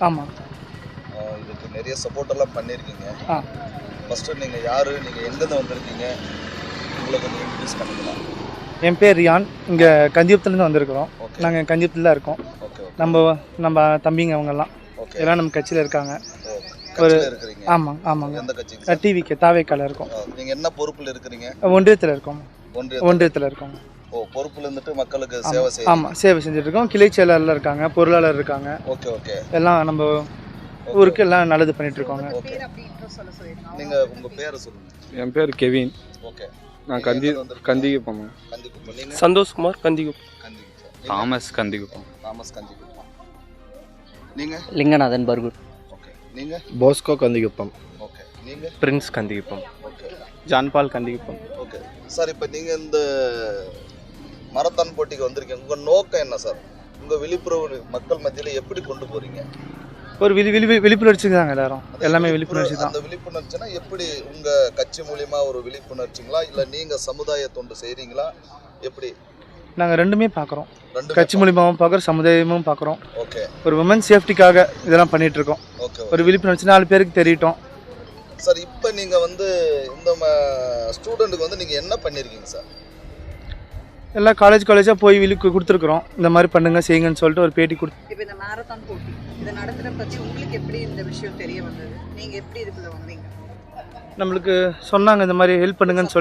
ஆமாம். இதுக்கு நிறைய சப்போர்ட் எல்லாம் பண்ணியிருக்கீங்க. ஆ ஃபஸ்ட்டு நீங்கள் யார், நீங்கள் எங்கேருந்து வந்திருக்கீங்க, உங்களை கொஞ்சம் இன்ட்ரடியூஸ் பண்ணிக்கலாம். என் பேர் ரியான். இங்கே கந்தியபுரத்துலேருந்து வந்திருக்கிறோம். ஓகே நாங்கள் கந்தியபுரத்தில் தான் இருக்கோம். ஓகே ஓகே நம்ம தம்பிங்க அவங்கெல்லாம் ஓகே. எல்லாம் நம்ம கட்சியில் இருக்காங்க. ஒரு இருக்கிறீங்க? ஆமாங்க. எந்த கட்சிங்க? டிவிக்கு தாவேக்கால இருக்கோம். நீங்கள் என்ன பொறுப்பில் இருக்கிறீங்க? ஒன்றியத்தில் இருக்கோம். ஒன்றியத்தில் இருக்கோம். பொறுப்பில் இருந்துட்டு மக்களுக்கு சேவை செய்ய. ஆமாம், சேவை செஞ்சுட்டு இருக்கோம். கிளை செயலாளர் இருக்காங்க, பொருளாளர் இருக்காங்க. Okay okay. எல்லாம் நம்ம ஊருக்கு எல்லாம் நல்லது பண்ணிட்டு இருக்கோங்க. ஓகே. நீங்கள் உங்கள் பேரை சொல்லுங்கள். என் பேர் கெவின். ஓகே. நான் கந்திகுப்பம். நீங்கள்? சந்தோஷ்குமார் கந்திகுப்பம். தாமஸ் கந்திகுப்பம். தாமஸ் கந்திகுப்பம். நீங்கள்? லிங்கநாதன் பர்கூர். ஓகே. நீங்கள்? போஸ்கோ கந்திகுப்பம். ஓகே. நீங்கள்? Prince Kandikuppam. Okay. John Paul Kandikuppam. Okay sir, இப்போ நீங்கள் இந்த மரத்தான் போட்டிக்கு வந்திருக்கீங்க, உங்கள் நோக்கம் என்ன சார்? உங்கள் விழிப்புணர்வு மக்கள் மத்தியில் எப்படி கொண்டு போகிறீங்க? ஒரு விழிப்புணர்ச்சி தாங்க, எல்லாமே விழிப்புணர்ச்சி தான். அந்த விழிப்புணர்ச்சினா எப்படி? உங்கள் கட்சி மூலிமா ஒரு விழிப்புணர்ச்சிங்களா, இல்லை நீங்கள் சமுதாய தொண்டு செய்கிறீங்களா, எப்படி? நாங்கள் ரெண்டுமே பார்க்குறோம். கட்சி மூலியமாகவும் பார்க்குறோம், சமுதாயமும் பார்க்குறோம். ஓகே. ஒரு விமன் சேஃப்டிக்காக இதெல்லாம் பண்ணிட்டு இருக்கோம். ஓகே. ஒரு விழிப்புணர்ச்சி 4 பேருக்கு தெரியட்டும் சார். இப்போ நீங்கள் வந்து இந்த ஸ்டூடெண்ட்டுக்கு வந்து நீங்கள் என்ன பண்ணியிருக்கீங்க சார்? எல்லாம் காலேஜாக போய் கொடுத்துருக்குறோம். இந்த மாதிரி பண்ணுங்க செய்யுங்கன்னு சொல்லிட்டு ஒரு பேட்டி கொடுத்து. இப்போ இந்த மாரத்தான் போட்டி இதை நடத்துகிற பற்றி உங்களுக்கு எப்படி இந்த விஷயம் தெரிய வந்தது? நீங்கள் எப்படி இதுக்குள்ள வந்தீங்க? நம்மளுக்கு சொன்னாங்க இந்த மாதிரி ஹெல்ப் பண்ணுங்கன்னு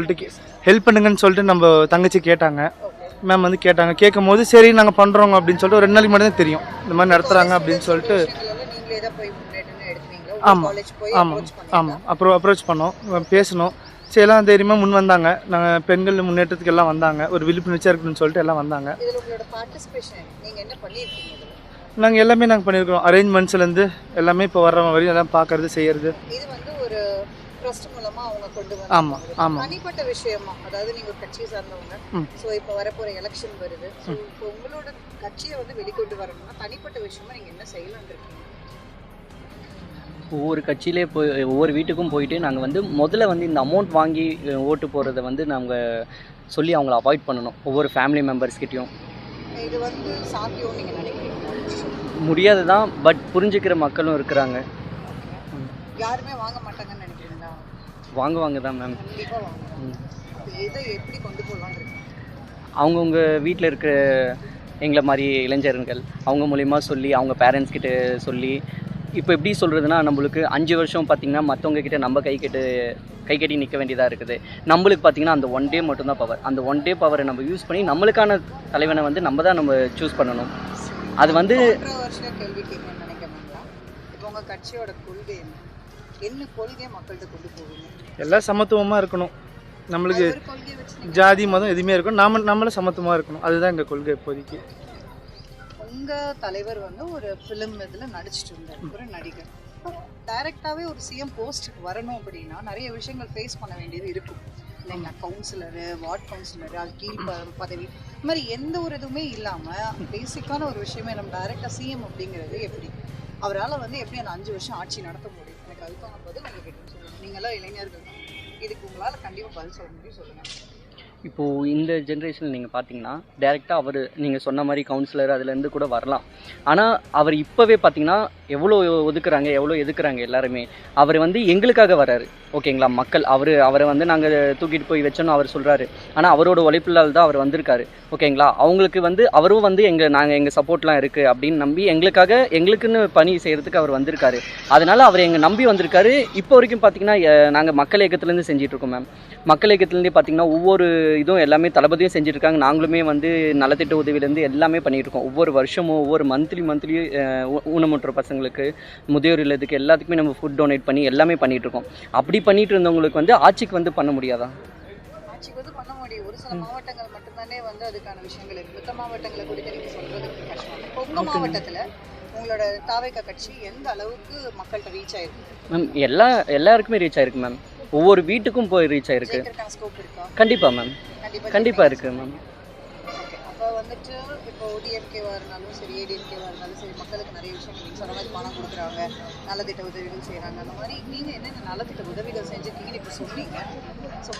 சொல்லிட்டு நம்ம தங்கச்சி கேட்டாங்க. மேம் வந்து கேட்டாங்க. கேட்கும் போது சரி நாங்கள் பண்ணுறோங்க அப்படின்னு சொல்லிட்டு ஒரு 2 நாளைக்கு மட்டும் தான் தெரியும் இந்த மாதிரி நடத்துகிறாங்க அப்படின்னு சொல்லிட்டு. ஆமாம். அப்புறம் அப்ரோச் பண்ணோம், பேசணும். சரி, எல்லாம் தைரியமாக முன் வந்தாங்க. நாங்கள் பெண்கள் முன்னேற்றத்துக்கு எல்லாம் வந்தாங்க. ஒரு விழிப்புணர்ச்சியாக இருக்குன்னு சொல்லிட்டு எல்லாம் வந்தாங்க. நாங்கள் எல்லாமே பண்ணியிருக்கோம். அரேஞ்ச்மெண்ட்ஸ்லேருந்து எல்லாமே இப்போ வர்ற வரையும் எல்லாம் பார்க்கறது செய்யறது. இது வந்து ஒரு ட்ரஸ்ட் மூலமா அவங்க கொண்டு வந்து. ஆமாம். தனிப்பட்ட விஷயமா, அதாவது நீங்க ஒரு கட்சியை சார்ந்தவங்க. ஸோ இப்போ வரப்போற எலெக்ஷன் வருது. ஸோ இப்போ உங்களோட கட்சியை வந்து வெளிக்கொண்டு வரணும்னா தனிப்பட்ட விஷயமா நீங்க என்ன செய்யலாம்னு இருக்கீங்க? ஒவ்வொரு கட்சியிலே ஒவ்வொரு வீட்டுக்கும் போயிட்டு நாங்கள் வந்து முதல்ல வந்து இந்த அமௌண்ட் வாங்கி ஓட்டு போடுறத வந்து நாங்கள் சொல்லி அவங்கள அவாய்ட் பண்ணணும். ஒவ்வொரு ஃபேமிலி மெம்பர்ஸ்கிட்டையும் இது வந்து சாத்தியம் நீங்க நினைக்கிறீங்களா? முடியாது தான், பட் புரிஞ்சுக்கிற மக்களும் இருக்கிறாங்க. யாருமே வாங்க மாட்டாங்கன்னு நினைக்கிறீங்களா? வாங்குவாங்க தான் மேம். கண்டிப்பாக வாங்குவாங்க. அப்போ இதை எப்படி கொண்டு போகலான்னு இருக்கீங்க? அவங்கவுங்க வீட்டில் இருக்கிற எங்களை மாதிரி இளைஞர்கள் அவங்க மூலிமா சொல்லி, அவங்க பேரண்ட்ஸ் கிட்ட சொல்லி, இப்போ எப்படி சொல்கிறதுனா, நம்மளுக்கு 5 வருஷம் பார்த்திங்கன்னா மற்றவங்க கிட்ட நம்ம கை கட்டி நிற்க வேண்டியதாக இருக்குது. நம்மளுக்கு பார்த்திங்கன்னா அந்த 1 டே மட்டும்தான் பவர். அந்த 1 டே பவரை நம்ம யூஸ் பண்ணி நம்மளுக்கான தலைவனை வந்து நம்ம சூஸ் பண்ணணும். அது வந்து கேள்வி கேட்கணும்னு நினைக்கிறேன். இப்போ உங்கள் கட்சியோட கொள்கை என்ன கொள்கையை மக்கள்கிட்ட கொண்டு போவீங்க? எல்லாம் சமத்துவமாக இருக்கணும். நம்மளுக்கு ஜாதி மதம் எதுவுமே இருக்கணும். நம்மளும் சமத்துவமாக இருக்கணும். அதுதான் எங்கள் கொள்கை இப்போதைக்கு. உங்கள் தலைவர் வந்து ஒரு ஃபிலிம் இதில் நடிச்சிட்டு இருந்தார், ஒரு நடிகர். டைரெக்டாகவே ஒரு சிஎம் போஸ்ட்டுக்கு வரணும் அப்படின்னா நிறைய விஷயங்கள் ஃபேஸ் பண்ண வேண்டியது இருக்கும் இல்லைங்களா? கவுன்சிலரு, வார்டு கவுன்சிலரு, அது கீழ் பதவி, இந்த மாதிரி எந்த ஒரு இதுவுமே இல்லாமல் பேசிக்கான ஒரு விஷயமே நம்ம டைரெக்டாக சிஎம் அப்படிங்கிறது எப்படி அவரால் வந்து எப்படி அந்த 5 வருஷம் ஆட்சி நடத்த முடியும்? எனக்கு அதுக்கான பதில் நீங்கள் கேட்டு சொல்லுங்கள். நீங்களாம் இளைஞர்கள் தான், இதுக்கு உங்களால் கண்டிப்பாக பதில் சொல்ல முடியும், சொல்லுங்கள். இப்போது இந்த ஜென்ரேஷனில் நீங்கள் பார்த்தீங்கன்னா டேரெக்டாக நீங்கள் சொன்ன மாதிரி கவுன்சிலர் அதுலேருந்து கூட வரலாம். ஆனால் அவர் இப்போவே பார்த்தீங்கன்னா எவ்வளோ ஒதுக்குறாங்க, எவ்வளோ எதுக்குறாங்க எல்லாருமே. அவர் வந்து எங்களுக்காக வராரு, ஓகேங்களா? மக்கள் அவரை வந்து நாங்கள் தூக்கிட்டு போய் வச்சோன்னு அவர் சொல்கிறாரு. ஆனால் அவரோட உழைப்பிலால் தான் அவர் வந்திருக்காரு, ஓகேங்களா? அவங்களுக்கு வந்து அவரும் வந்து எங்கள் சப்போர்ட்லாம் இருக்குது அப்படின்னு நம்பி எங்களுக்குன்னு பணி செய்கிறதுக்கு அவர் வந்திருக்காரு. அதனால் அவர் எங்கள் நம்பி வந்திருக்காரு. இப்போ வரைக்கும் பார்த்தீங்கன்னா நாங்கள் மக்கள் இயக்கத்துலேருந்து செஞ்சிட்ருக்கோம் மேம். மக்கள் இயக்கத்துலேருந்தே பார்த்தீங்கன்னா ஒவ்வொரு இதுவும் எல்லாமே தளபதியும் செஞ்சுருக்காங்க. நாங்களுமே வந்து நலத்திட்ட உதவியிலேருந்து எல்லாமே பண்ணிகிட்ருக்கோம். ஒவ்வொரு வருஷமும் ஒவ்வொரு மந்த்லி ஊனமுற்ற பசங்களுக்கு, முதியோர் இல்லத்துக்கு எல்லாத்துக்குமே நம்ம ஃபுட் டொனேட் பண்ணி எல்லாமே பண்ணிகிட்ருக்கோம். அப்படி பண்ணிட்டு இருந்தவங்களுக்கு வந்து ஆட்சிக்கு வந்து பண்ண முடியாதா? ஆட்சிக்கு வந்து பண்ண முடியும். ஒரு சில மாவட்டங்கள் மட்டும்தானே வந்து அதுக்கான விஷயங்கள் இருக்குது. மற்ற மாவட்டங்களை குறித்து நீங்கள் சொல்கிறதுக்கு கஷ்டம். இப்போ உங்கள் மாவட்டத்தில் உங்களோட தாவேகா கட்சி எந்த அளவுக்கு மக்கள்கிட்ட ரீச் ஆயிருக்கு மேம்? எல்லாருக்குமே ரீச் ஆயிருக்கு மேம். ஒவ்வொரு வீட்டுக்கும் போய் ரீச் ஆயிருக்கு. கண்டிப்பாக மேம், கண்டிப்பாக இருக்குது மேம். அப்போ வந்துட்டு இப்போ டிஎம்கேவாக இருந்தாலும் சரி, ஏடிஎம்கேவாக இருந்தாலும் சரி, மக்களுக்கு நிறைய விஷயங்கள் நீங்கள் சொன்ன மாதிரி பணம் கொடுக்குறாங்க, நலத்திட்ட உதவிகள் செய்கிறாங்க. அந்த மாதிரி நீங்கள் என்னென்ன நலத்திட்ட உதவிகள் செஞ்சுருக்கீங்கன்னு இப்போ சொன்னீங்க. ஸோ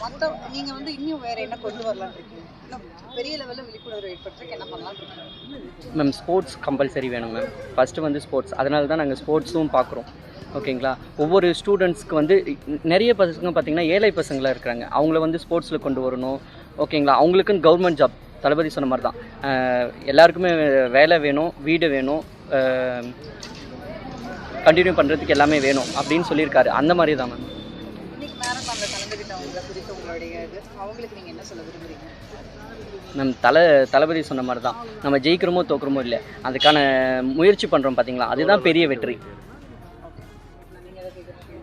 நீங்கள் வந்து இன்னும் வேறு என்ன கொண்டு வரலான்னு இருக்கீங்க? இன்னும் பெரிய லெவலில் விழிப்புணர்வு ஏற்படுறதுக்கு என்ன பண்ணலாம் இருக்கீங்க? மேம் ஸ்போர்ட்ஸ் கம்பல்சரி வேணும் மேம். ஃபஸ்ட்டு வந்து ஸ்போர்ட்ஸ், அதனால தான் நாங்கள் ஸ்போர்ட்ஸும் பார்க்குறோம். ஓகேங்களா, ஒவ்வொரு ஸ்டூடெண்ட்ஸ்க்கு வந்து நிறைய பசங்க பார்த்திங்கன்னா ஏழை பசங்களாக இருக்கிறாங்க, அவங்கள வந்து ஸ்போர்ட்ஸில் கொண்டு வரணும். ஓகேங்களா, அவங்களுக்குன்னு கவர்மெண்ட் ஜாப், தளபதி சொன்ன மாதிரி தான் எல்லாருக்குமே வேலை வேணும், வீடு வேணும், கண்டினியூ பண்ணுறதுக்கு எல்லாமே வேணும் அப்படின்னு சொல்லியிருக்காரு. அந்த மாதிரி தான் மேம். இன்னைக்கு மேரத்தான்ல கலந்துக்கிட்டவங்களை குறித்து உங்களுடைய இது அவங்களுக்கு நீங்கள் என்ன சொல்ல விரும்புறீங்க? மேம் தளபதி சொன்ன மாதிரி தான், நம்ம ஜெயிக்கிறோமோ தோக்குறோமோ இல்லை, அதுக்கான முயற்சி பண்ணுறோம் பார்த்தீங்களா, அதுதான் பெரிய வெற்றி. நீங்கள் எதை கேட்குறீங்க?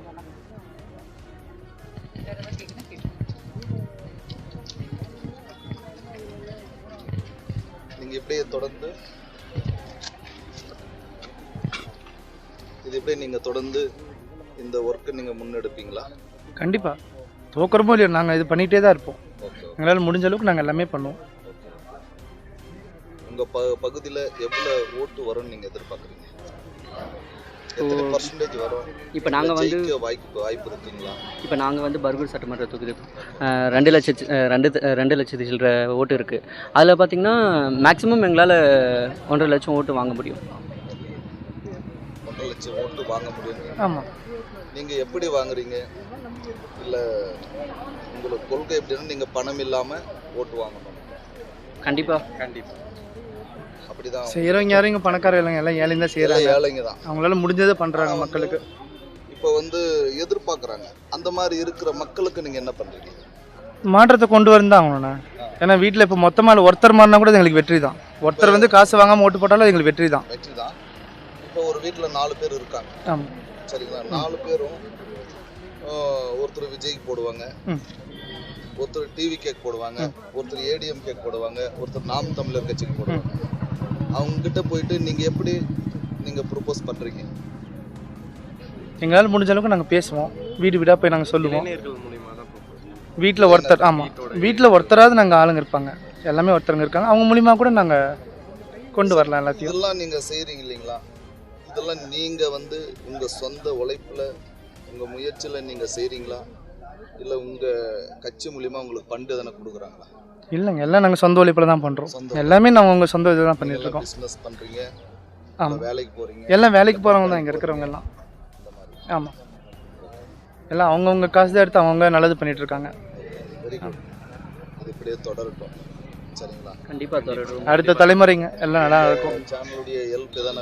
வேறு எதாவது கேட்குன்னா கேட்குறேன். நீங்கள் இப்படியே தொடர்ந்து இது இப்படியே நீங்கள் தொடர்ந்து இந்த ஒர்க்கை நீங்கள் முன்னெடுப்பீங்களா? கண்டிப்பாக தோக்குறமோ இல்லையோ நாங்கள் இது பண்ணிகிட்டே தான் இருப்போம். ஓகே. எங்களால் முடிஞ்ச அளவுக்கு நாங்கள் எல்லாமே பண்ணுவோம். உங்கள் பகுதியில் எவ்வளோ ஓட்டு வரும்னு நீங்கள் எதிர்பார்க்குறீங்க? எத்தனை பர்சன்டேஜ் வரும்? இப்போ நாங்கள் வந்து ஜெயிக்க வாய்ப்பு இருக்குங்களா? இப்போ நாங்கள் வந்து பர்கூர் சட்டமன்ற தொகுதி 2 லட்சத்து சில்லற ஓட்டு இருக்குது. அதில் பார்த்திங்கன்னா மேக்ஸிமம் எங்களால் 1.5 லட்சம் ஓட்டு வாங்க முடியும். 1.5 லட்சம் ஓட்டு வாங்க முடியும். ஆமாம். நீங்கள் எப்படி வாங்குறீங்க? இல்லை உங்களுக்கு கொள்கை எப்படின்னா நீங்கள் பணம் இல்லாமல் ஓட்டு வாங்கணும்? கண்டிப்பாக அப்படிதான். செய்கிறவங்க யாரும் இங்கே பணக்கார இல்லைங்க, எல்லாம் ஏழையும் தான் செய்கிறாங்க. ஏழைங்க தான். அவங்களால முடிஞ்சதை பண்ணுறாங்க மக்களுக்கு. இப்போ வந்து எதிர்பார்க்குறாங்க, அந்த மாதிரி இருக்கிற மக்களுக்கு நீங்கள் என்ன பண்ணுறீங்க? மாற்றத்தை கொண்டு வந்து ஆகணும்ண்ணா. ஏன்னா வீட்டில் இப்போ மொத்தமாக ஒருத்தர் மாறினா கூட எங்களுக்கு வெற்றி தான். ஒருத்தர் வந்து காசு வாங்காமல் ஓட்டு போட்டாலும் எங்களுக்கு வெற்றி தான். வெற்றி தான். இப்போ ஒரு வீட்டில் 4 பேர் இருக்காங்க. ஆமாம். சரிங்களா, 4 பேரும் ஒருத்தர் விஜய்க்கு போடுவாங்க, ஒருத்தர் டிவி கேக் போடுவாங்க, ஒருத்தர் ஏடிஎம் கேக் போடுவாங்க, ஒருத்தர் நாம் தமிழர் கட்சிக்கு போடுவாங்க. அவங்ககிட்ட போயிட்டு நீங்கள் எப்படி ப்ரொபோஸ் பண்ணுறீங்க? எங்களால் முடிஞ்ச அளவுக்கு நாங்கள் பேசுவோம், வீடு வீடாக போய் நாங்கள் சொல்லுவோம். இளைஞர்கள் மூலியமாக தான் வீட்டில் ஒருத்தர், ஆமாம், வீட்டில் ஒருத்தராவது நாங்கள் ஆளுங்க இருப்பாங்க, எல்லாமே ஒருத்தருங்க இருக்காங்க, அவங்க மூலிமா கூட நாங்கள் கொண்டு வரலாம் எல்லாத்தையும். இதெல்லாம் நீங்கள் செய்கிறீங்க இல்லைங்களா? இதெல்லாம் நீங்கள் வந்து உங்கள் சொந்த உழைப்பில் உங்கள் முயற்சியில் நீங்கள் செய்கிறீங்களா, இல்லை உங்கள் கட்சி மூலிமா உங்களுக்கு ஃபண்டு எதனா கொடுக்குறாங்களா? இல்லைங்க, எல்லாம் நாங்கள் சொந்த உழைப்பில் தான் பண்ணுறோம். எல்லாமே நாங்கள் உங்கள் சொந்த இதில் தான் பண்ணிட்டு இருக்கோம். பிஸ்னஸ் பண்ணுறீங்க, ஆமாம், வேலைக்கு போகிறீங்க, எல்லாம் வேலைக்கு போகிறவங்க தான் இங்கே இருக்கிறவங்க எல்லாம். ஆமாம், எல்லாம் அவங்கவுங்க காசு தான் எடுத்து அவங்கவுங்க நல்லது பண்ணிட்டு இருக்காங்க. Very good. இது இப்படியே தொடரட்டும். சரிங்களா? கண்டிப்பாக தொடரும். அடுத்த தலைமுறைங்க எல்லாம் நல்லா இருக்கும். சேனலுடைய ஹெல்ப் எதனா